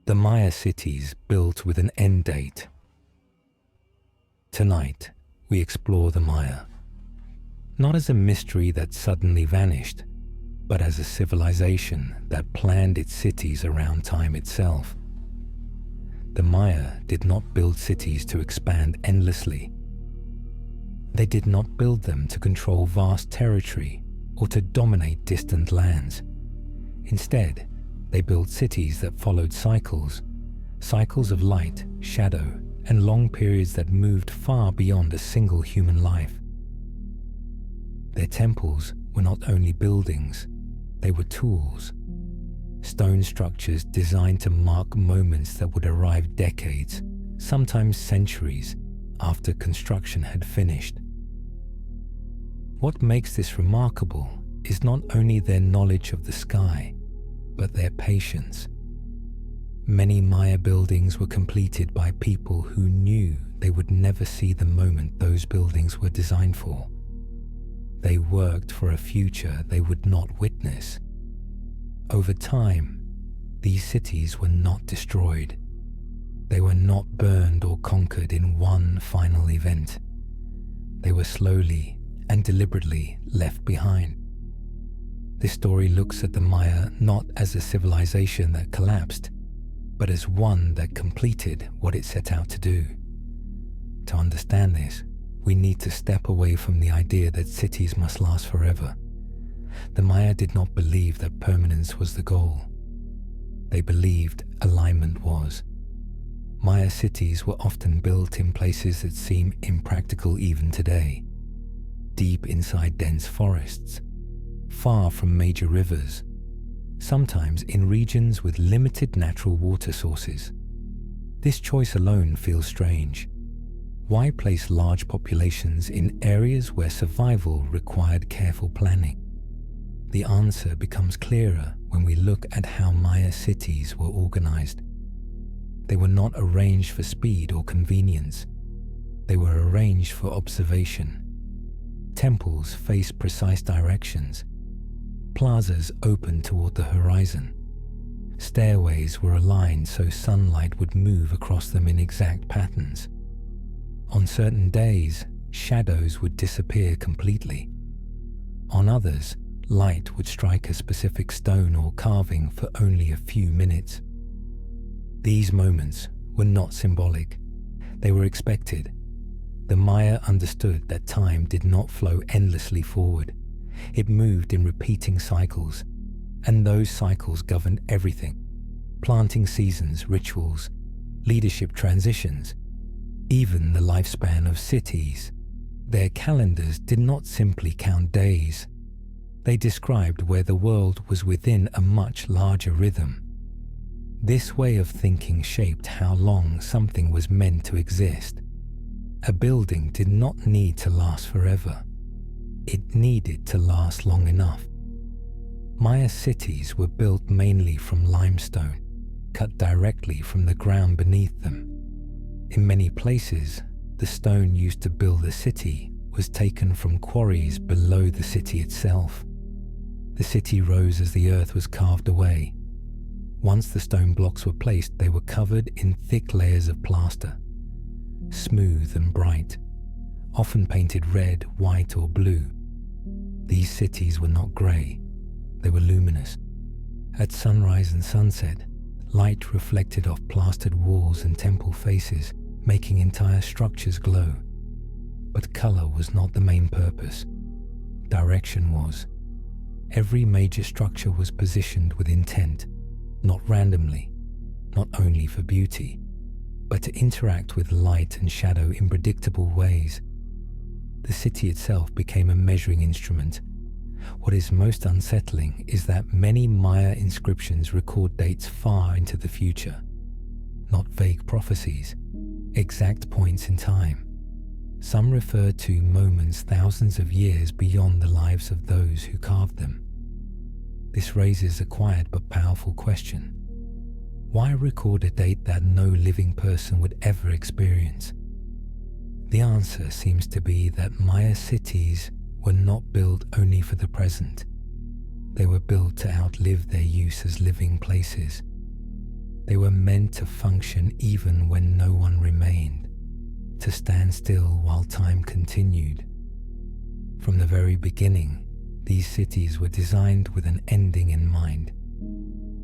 The Maya cities built with an end date. Tonight, we explore the Maya, not as a mystery that suddenly vanished, but as a civilization that planned its cities around time itself. The Maya did not build cities to expand endlessly. They did not build them to control vast territory or to dominate distant lands. Instead, they built cities that followed cycles of light, shadow, and long periods that moved far beyond a single human life. Their temples were not only buildings, they were tools, stone structures designed to mark moments that would arrive decades, sometimes centuries, after construction had finished. What makes this remarkable is not only their knowledge of the sky, but their patience. Many Maya buildings were completed by people who knew they would never see the moment those buildings were designed for. They worked for a future they would not witness. Over time, these cities were not destroyed. They were not burned or conquered in one final event. They were slowly and deliberately left behind. This story looks at the Maya not as a civilization that collapsed, but as one that completed what it set out to do. To understand this, we need to step away from the idea that cities must last forever. The Maya did not believe that permanence was the goal. They believed alignment was. Maya cities were often built in places that seem impractical even today, deep inside dense forests, far from major rivers, sometimes in regions with limited natural water sources. This choice alone feels strange. Why place large populations in areas where survival required careful planning? The answer becomes clearer when we look at how Maya cities were organized. They were not arranged for speed or convenience. They were arranged for observation. Temples faced precise directions. Plazas opened toward the horizon. Stairways were aligned so sunlight would move across them in exact patterns. On certain days, shadows would disappear completely. On others, light would strike a specific stone or carving for only a few minutes. These moments were not symbolic. They were expected. The Maya understood that time did not flow endlessly forward. It moved in repeating cycles, and those cycles governed everything: planting seasons, rituals, leadership transitions, even the lifespan of cities. Their calendars did not simply count days. They described where the world was within a much larger rhythm. This way of thinking shaped how long something was meant to exist. A building did not need to last forever. It needed to last long enough. Maya cities were built mainly from limestone, cut directly from the ground beneath them. In many places, the stone used to build a city was taken from quarries below the city itself. The city rose as the earth was carved away. Once the stone blocks were placed, they were covered in thick layers of plaster, smooth and bright, often painted red, white, or blue. These cities were not grey, they were luminous. At sunrise and sunset, light reflected off plastered walls and temple faces, making entire structures glow. But colour was not the main purpose. Direction was. Every major structure was positioned with intent, not randomly, not only for beauty, but to interact with light and shadow in predictable ways. The city itself became a measuring instrument. What is most unsettling is that many Maya inscriptions record dates far into the future, not vague prophecies, exact points in time. Some refer to moments thousands of years beyond the lives of those who carved them. This raises a quiet but powerful question. Why record a date that no living person would ever experience? The answer seems to be that Maya cities were not built only for the present. They were built to outlive their use as living places. They were meant to function even when no one remained, to stand still while time continued. From the very beginning, these cities were designed with an ending in mind,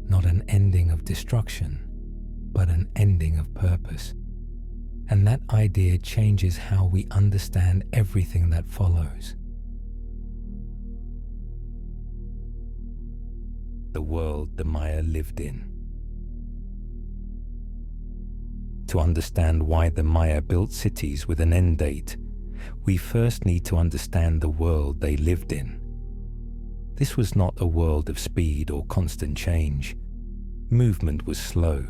not an ending of destruction, but an ending of purpose. And that idea changes how we understand everything that follows. The world the Maya lived in. To understand why the Maya built cities with an end date, we first need to understand the world they lived in. This was not a world of speed or constant change. Movement was slow.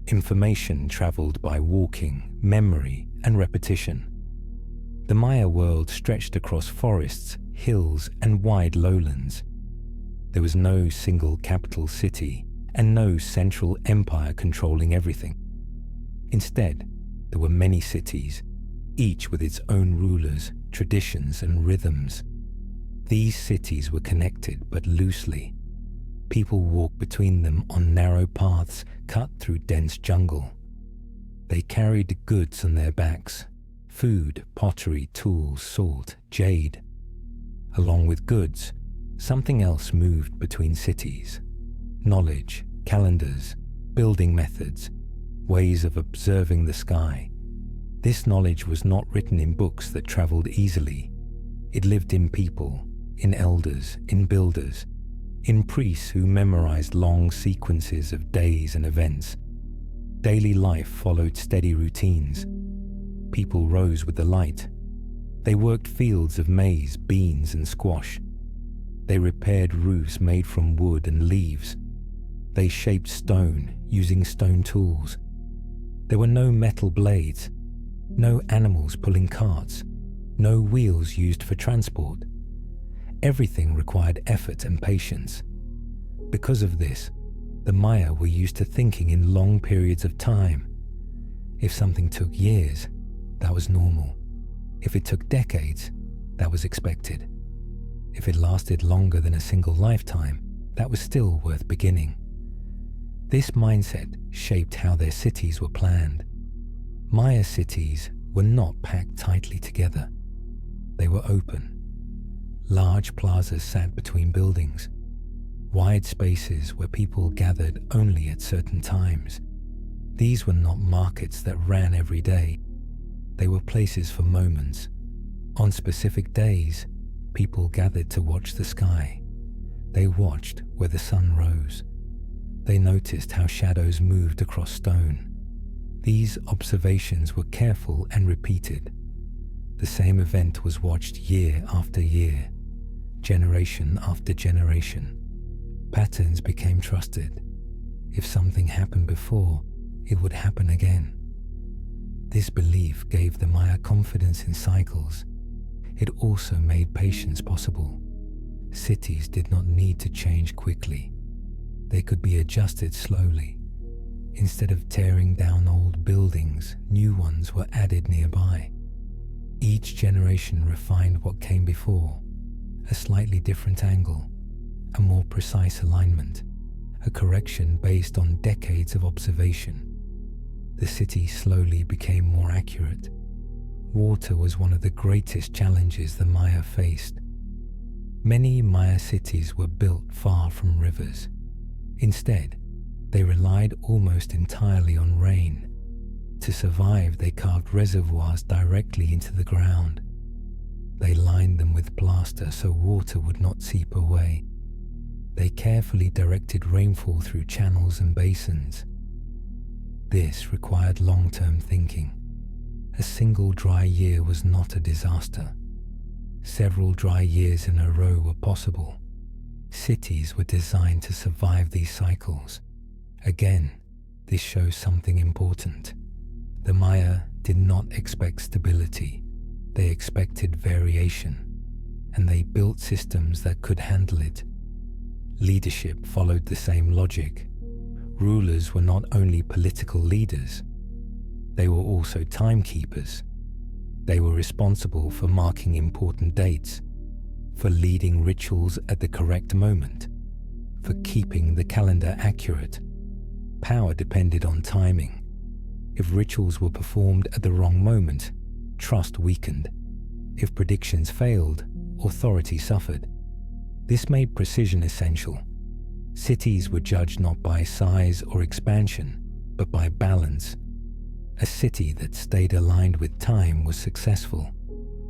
Information traveled by walking, memory, and repetition. The Maya world stretched across forests, hills, and wide lowlands. There was no single capital city and no central empire controlling everything. Instead, there were many cities, each with its own rulers, traditions, and rhythms. These cities were connected but loosely. People walked between them on narrow paths cut through dense jungle. They carried goods on their backs: food, pottery, tools, salt, jade. Along with goods, something else moved between cities: knowledge, calendars, building methods, ways of observing the sky. This knowledge was not written in books that traveled easily. It lived in people, in elders, in builders, in priests who memorized long sequences of days and events. Daily life followed steady routines. People rose with the light. They worked fields of maize, beans, and squash. They repaired roofs made from wood and leaves. They shaped stone using stone tools. There were no metal blades, no animals pulling carts, no wheels used for transport. Everything required effort and patience. Because of this, the Maya were used to thinking in long periods of time. If something took years, that was normal. If it took decades, that was expected. If it lasted longer than a single lifetime, that was still worth beginning. This mindset shaped how their cities were planned. Maya cities were not packed tightly together. They were open. Large plazas sat between buildings, wide spaces where people gathered only at certain times. These were not markets that ran every day. They were places for moments. On specific days, people gathered to watch the sky. They watched where the sun rose. They noticed how shadows moved across stone. These observations were careful and repeated. The same event was watched year after year, generation after generation. Patterns became trusted. If something happened before, it would happen again. This belief gave the Maya confidence in cycles. It also made patience possible. Cities did not need to change quickly. They could be adjusted slowly. Instead of tearing down old buildings, new ones were added nearby. Each generation refined what came before: a slightly different angle, a more precise alignment, a correction based on decades of observation. The city slowly became more accurate. Water was one of the greatest challenges the Maya faced. Many Maya cities were built far from rivers. Instead, they relied almost entirely on rain. To survive, they carved reservoirs directly into the ground. They lined them with plaster so water would not seep away. They carefully directed rainfall through channels and basins. This required long-term thinking. A single dry year was not a disaster. Several dry years in a row were possible. Cities were designed to survive these cycles. Again, this shows something important. The Maya did not expect stability. They expected variation, and they built systems that could handle it. Leadership followed the same logic. Rulers were not only political leaders, they were also timekeepers. They were responsible for marking important dates, for leading rituals at the correct moment, for keeping the calendar accurate. Power depended on timing. If rituals were performed at the wrong moment, trust weakened. If predictions failed, authority suffered. This made precision essential. Cities were judged not by size or expansion, but by balance. A city that stayed aligned with time was successful,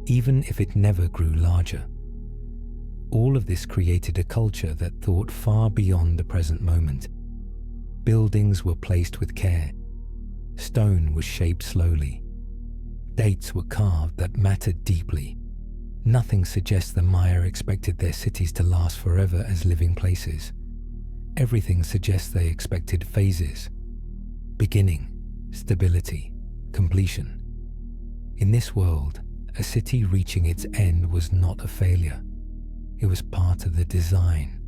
even if it never grew larger. All of this created a culture that thought far beyond the present moment. Buildings were placed with care. Stone was shaped slowly. Dates were carved that mattered deeply. Nothing suggests the Maya expected their cities to last forever as living places. Everything suggests they expected phases: beginning, stability, completion. In this world, a city reaching its end was not a failure. It was part of the design.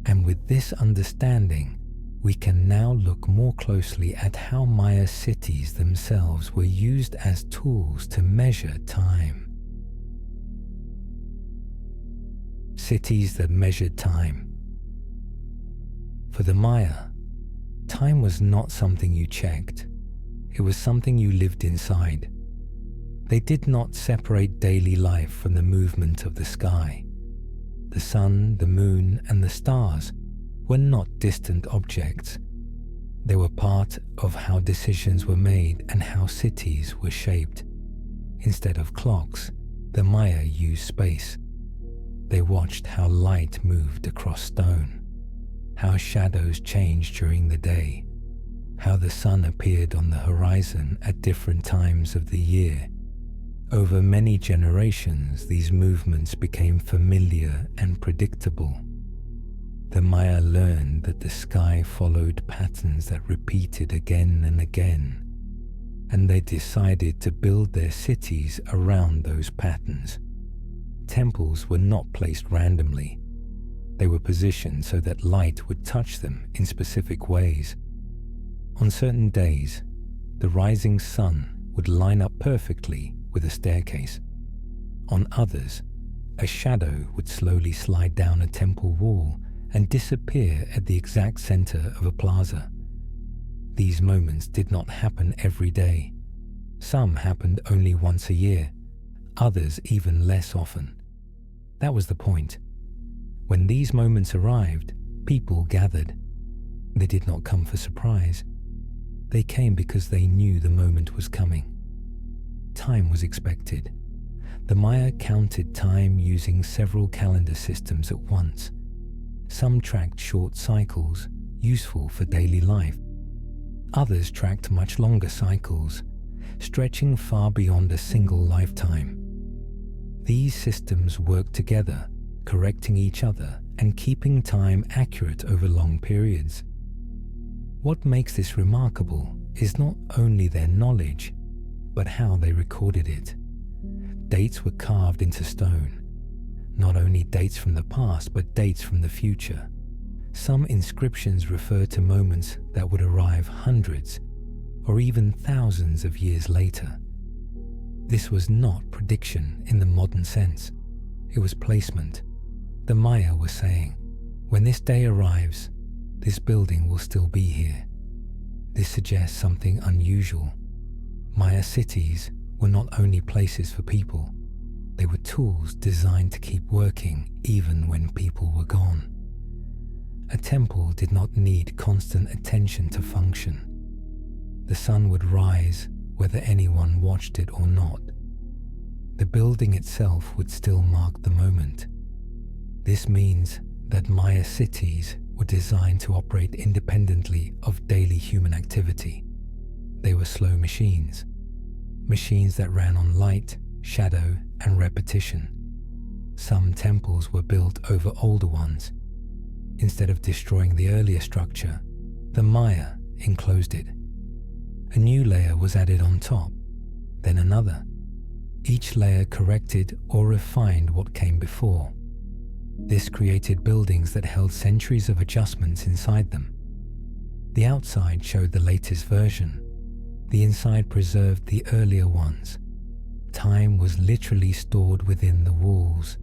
And with this understanding, we can now look more closely at how Maya cities themselves were used as tools to measure time. Cities that measured time. For the Maya, time was not something you checked. It was something you lived inside. They did not separate daily life from the movement of the sky. The sun, the moon, and the stars were not distant objects. They were part of how decisions were made and how cities were shaped. Instead of clocks, the Maya used space. They watched how light moved across stone, how shadows changed during the day, how the sun appeared on the horizon at different times of the year. Over many generations, these movements became familiar and predictable. The Maya learned that the sky followed patterns that repeated again and again, and they decided to build their cities around those patterns. Temples were not placed randomly. They were positioned so that light would touch them in specific ways. On certain days, the rising sun would line up perfectly with a staircase. On others, a shadow would slowly slide down a temple wall and disappear at the exact center of a plaza. These moments did not happen every day. Some happened only once a year, others even less often. That was the point. When these moments arrived, people gathered. They did not come for surprise. They came because they knew the moment was coming. Time was expected. The Maya counted time using several calendar systems at once. Some tracked short cycles, useful for daily life. Others tracked much longer cycles, stretching far beyond a single lifetime. These systems worked together, correcting each other and keeping time accurate over long periods. What makes this remarkable is not only their knowledge, but how they recorded it. Dates were carved into stone. Not only dates from the past, but dates from the future. Some inscriptions refer to moments that would arrive hundreds or even thousands of years later. This was not prediction in the modern sense. It was placement. The Maya were saying, when this day arrives, this building will still be here. This suggests something unusual. Maya cities were not only places for people, they were tools designed to keep working even when people were gone. A temple did not need constant attention to function. The sun would rise whether anyone watched it or not. The building itself would still mark the moment. This means that Maya cities were designed to operate independently of daily human activity. They were slow machines that ran on light, shadow, and repetition. Some temples were built over older ones. Instead of destroying the earlier structure, the Maya enclosed it. A new layer was added on top, then another. Each layer corrected or refined what came before. This created buildings that held centuries of adjustments inside them. The outside showed the latest version. The inside preserved the earlier ones. Time was literally stored within the walls.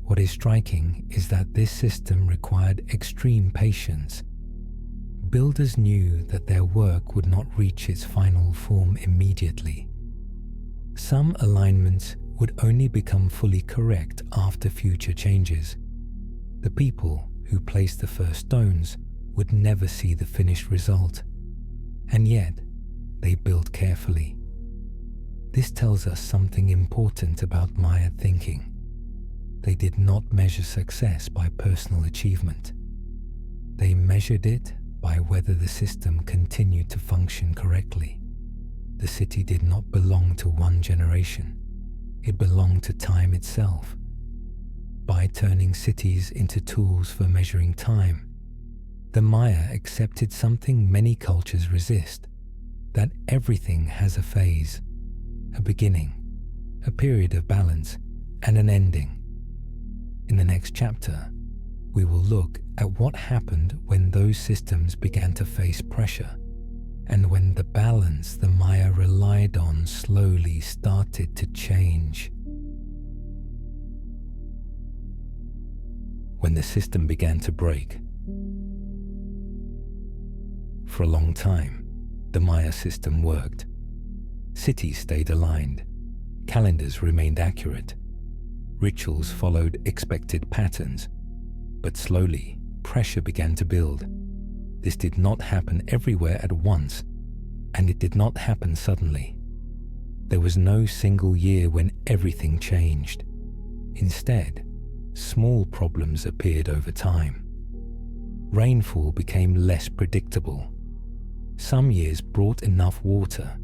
What is striking is that this system required extreme patience. builders knew that their work would not reach its final form immediately. Some alignments would only become fully correct after future changes. The people who placed the first stones would never see the finished result, and yet they built carefully. This tells us something important about Maya thinking. They did not measure success by personal achievement. They measured it by whether the system continued to function correctly. The city did not belong to one generation. It belonged to time itself. By turning cities into tools for measuring time, the Maya accepted something many cultures resist, that everything has a phase, a beginning, a period of balance, and an ending. In the next chapter, we will look at what happened when those systems began to face pressure, and when the balance the Maya relied on slowly started to change. When the system began to break. For a long time, the Maya system worked. Cities stayed aligned. Calendars remained accurate. Rituals followed expected patterns. But slowly, pressure began to build. This did not happen everywhere at once, and it did not happen suddenly. There was no single year when everything changed. Instead, small problems appeared over time. Rainfall became less predictable. Some years brought enough water.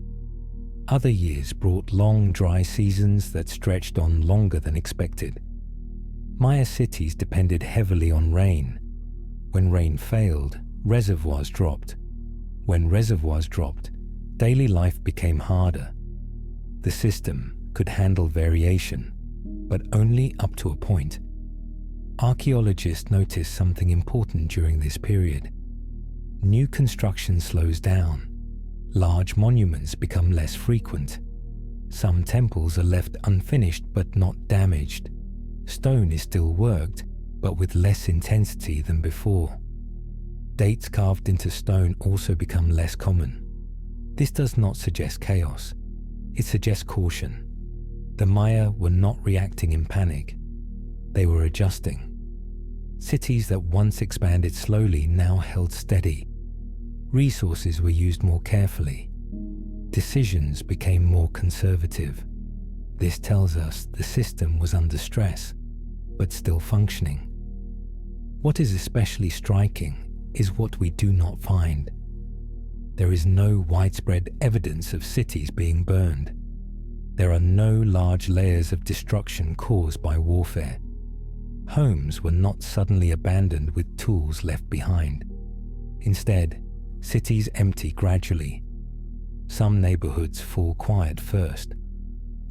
Other years brought long dry seasons that stretched on longer than expected. Maya cities depended heavily on rain. When rain failed, reservoirs dropped. When reservoirs dropped, daily life became harder. The system could handle variation, but only up to a point. Archaeologists noticed something important during this period. New construction slows down. Large monuments become less frequent. Some temples are left unfinished but not damaged. Stone is still worked, but with less intensity than before. Dates carved into stone also become less common. This does not suggest chaos. It suggests caution. The Maya were not reacting in panic. They were adjusting. Cities that once expanded slowly now held steady. Resources were used more carefully. Decisions became more conservative. This tells us the system was under stress, but still functioning. What is especially striking is what we do not find. There is no widespread evidence of cities being burned. There are no large layers of destruction caused by warfare. Homes were not suddenly abandoned with tools left behind. Instead, cities empty gradually. Some neighborhoods fall quiet first.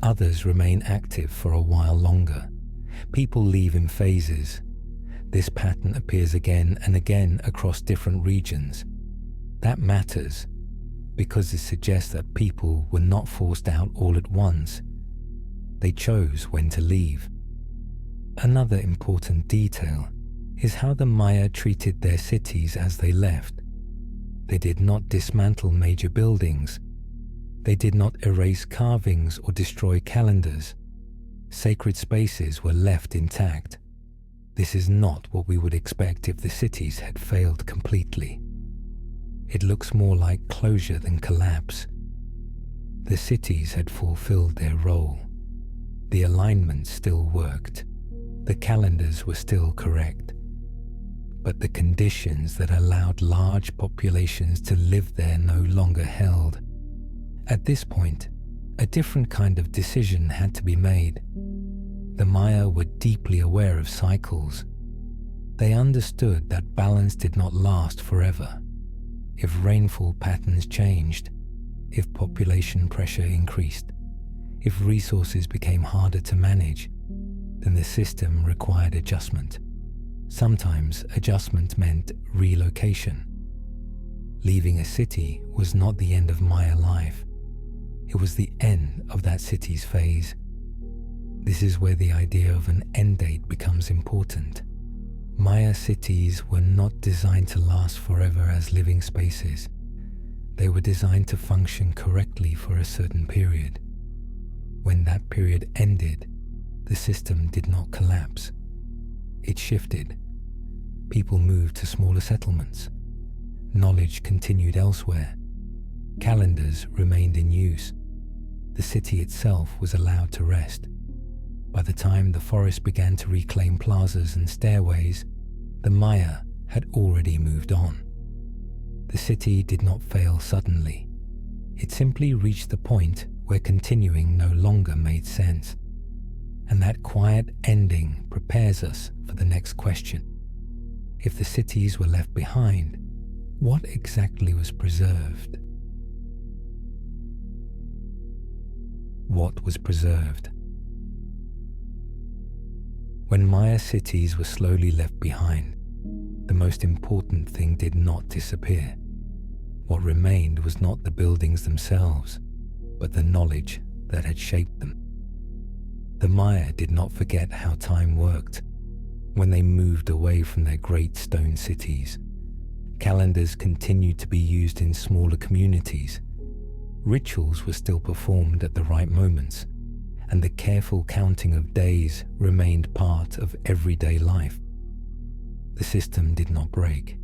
Others remain active for a while longer. People leave in phases. This pattern appears again and again across different regions. That matters because it suggests that people were not forced out all at once. They chose when to leave. Another important detail is how the Maya treated their cities as they left. They did not dismantle major buildings. They did not erase carvings or destroy calendars. Sacred spaces were left intact. This is not what we would expect if the cities had failed completely. It looks more like closure than collapse. The cities had fulfilled their role. The alignment still worked. The calendars were still correct. But the conditions that allowed large populations to live there no longer held. At this point, a different kind of decision had to be made. The Maya were deeply aware of cycles. They understood that balance did not last forever. If rainfall patterns changed, if population pressure increased, if resources became harder to manage, then the system required adjustment. Sometimes adjustment meant relocation. Leaving a city was not the end of Maya life. It was the end of that city's phase. This is where the idea of an end date becomes important. Maya cities were not designed to last forever as living spaces. They were designed to function correctly for a certain period. When that period ended, the system did not collapse. It shifted. People moved to smaller settlements. Knowledge continued elsewhere. Calendars remained in use. The city itself was allowed to rest. By the time the forest began to reclaim plazas and stairways, the Maya had already moved on. The city did not fail suddenly. It simply reached the point where continuing no longer made sense. And that quiet ending prepares us for the next question. If the cities were left behind, what exactly was preserved? What was preserved? When Maya cities were slowly left behind, the most important thing did not disappear. What remained was not the buildings themselves, but the knowledge that had shaped them. The Maya did not forget how time worked. When they moved away from their great stone cities, calendars continued to be used in smaller communities. Rituals were still performed at the right moments, and the careful counting of days remained part of everyday life. The system did not break.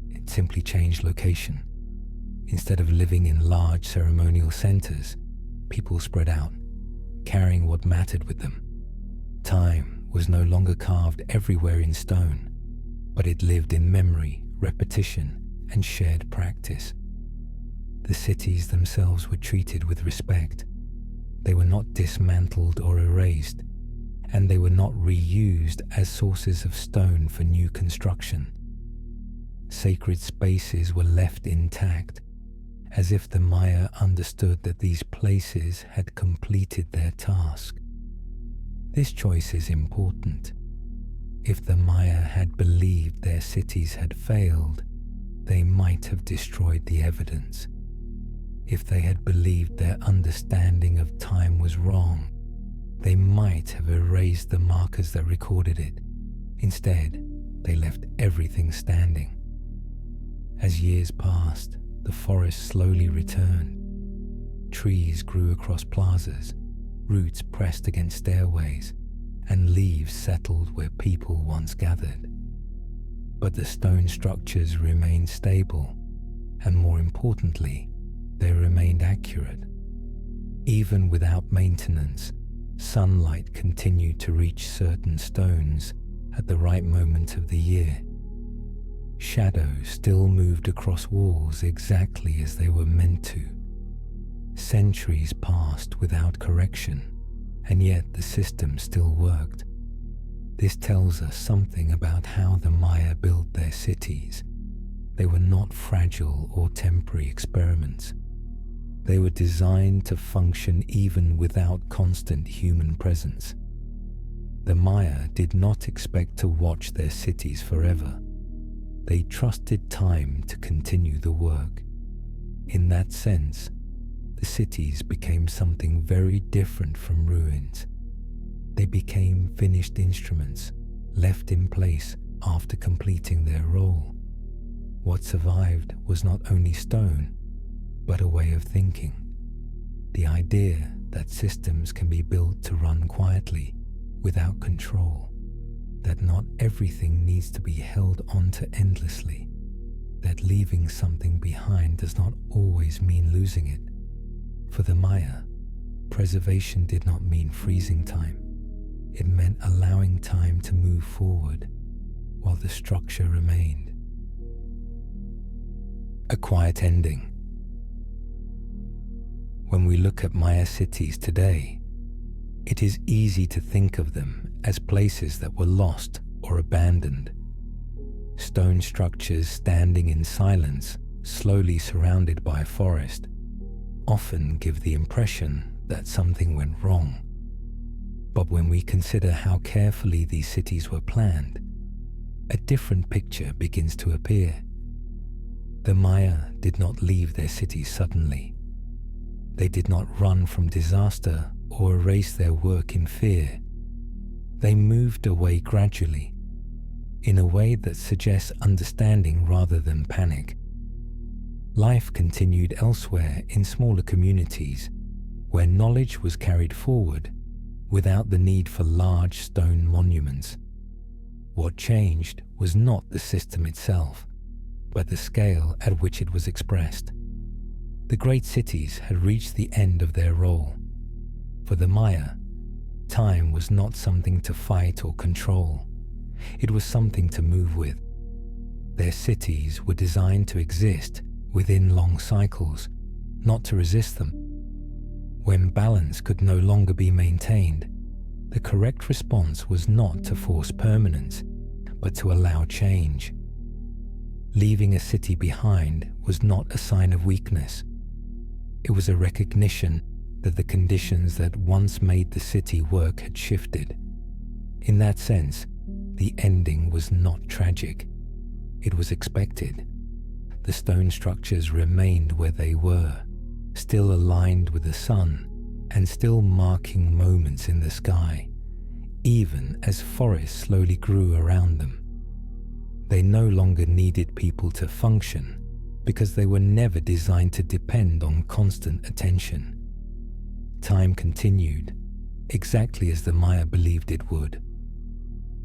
It simply changed location. Instead of living in large ceremonial centers, people spread out, carrying what mattered with them. Time was no longer carved everywhere in stone, but it lived in memory, repetition, and shared practice. The cities themselves were treated with respect. They were not dismantled or erased, and they were not reused as sources of stone for new construction. Sacred spaces were left intact, as if the Maya understood that these places had completed their task. This choice is important. If the Maya had believed their cities had failed, they might have destroyed the evidence. If they had believed their understanding of time was wrong, they might have erased the markers that recorded it. Instead, they left everything standing. As years passed, the forest slowly returned. Trees grew across plazas, roots pressed against stairways, and leaves settled where people once gathered. But the stone structures remained stable, and more importantly, they remained accurate. Even without maintenance, sunlight continued to reach certain stones at the right moment of the year. Shadows still moved across walls exactly as they were meant to. Centuries passed without correction, and yet the system still worked. This tells us something about how the Maya built their cities. They were not fragile or temporary experiments. They were designed to function even without constant human presence. The Maya did not expect to watch their cities forever. They trusted time to continue the work. In that sense, the cities became something very different from ruins. They became finished instruments, left in place after completing their role. What survived was not only stone, but a way of thinking. The idea that systems can be built to run quietly, without control. That not everything needs to be held onto endlessly. That leaving something behind does not always mean losing it. For the Maya, preservation did not mean freezing time. It meant allowing time to move forward while the structure remained. A quiet ending. When we look at Maya cities today, it is easy to think of them as places that were lost or abandoned. Stone structures standing in silence, slowly surrounded by a forest, often give the impression that something went wrong. But when we consider how carefully these cities were planned, a different picture begins to appear. The Maya did not leave their cities suddenly. They did not run from disaster or erase their work in fear. They moved away gradually. in a way that suggests understanding rather than panic. Life continued elsewhere in smaller communities where knowledge was carried forward without the need for large stone monuments. What changed was not the system itself, but the scale at which it was expressed. The great cities had reached the end of their role. For the Maya, time was not something to fight or control. It was something to move with. Their cities were designed to exist within long cycles, not to resist them. When balance could no longer be maintained, the correct response was not to force permanence, but to allow change. Leaving a city behind was not a sign of weakness. It was a recognition that the conditions that once made the city work had shifted. In that sense, the ending was not tragic. It was expected. The stone structures remained where they were, still aligned with the sun and still marking moments in the sky, even as forests slowly grew around them. They no longer needed people to function because they were never designed to depend on constant attention. Time continued, exactly as the Maya believed it would.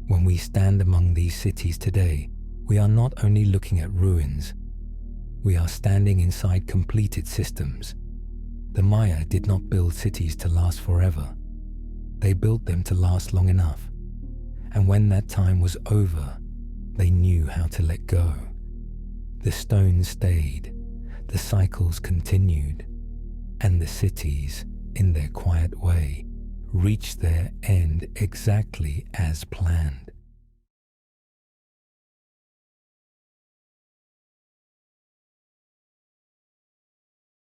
When we stand among these cities today, we are not only looking at ruins, we are standing inside completed systems. The Maya did not build cities to last forever. They built them to last long enough. And when that time was over, they knew how to let go. The stones stayed, the cycles continued, and the cities, in their quiet way, reached their end exactly as planned.